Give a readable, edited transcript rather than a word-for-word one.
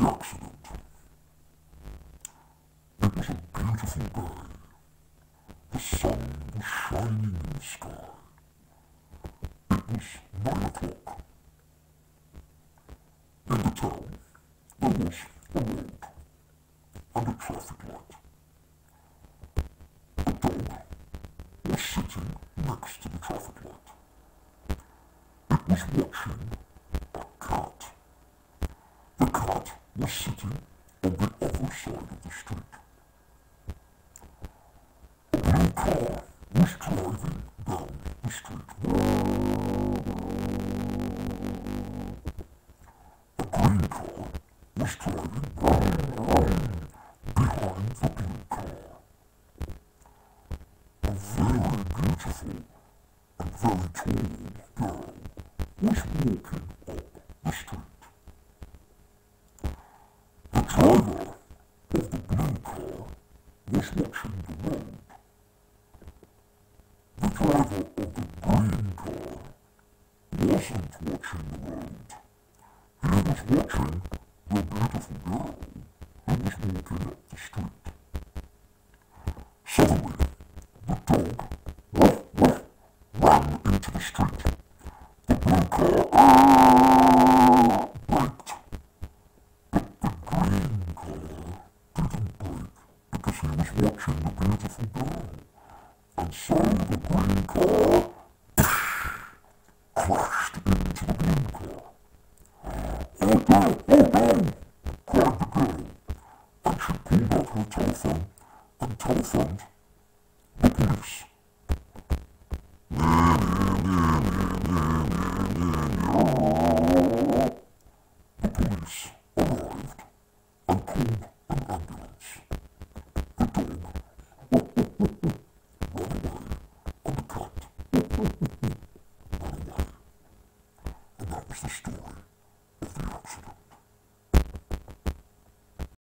accident. It was a beautiful day. The sun was shining in the sky. It was 9 o'clock. In the town, there was a road and a traffic light. The dog was sitting next to the traffic light. It was watching a cat. The cat was sitting on the other side of the street. A blue car was driving down the street. A green car was driving behind the blue car. A very beautiful and very tall girl was walking up the street. The driver of the blue car was watching the road. The driver of the green car wasn't watching the road. He was watching the beautiful girl who was walking up the street. Suddenly, the dog ran into the street. The blue car braked, but the green car didn't brake because he was watching the beautiful girl. And so the green car crashed into the blue car. Oh no, cried the girl, and she pulled out her telephone and telephoned the police. The police arrived and called an ambulance. The dog ran away, and the cat ran away. And that was the story.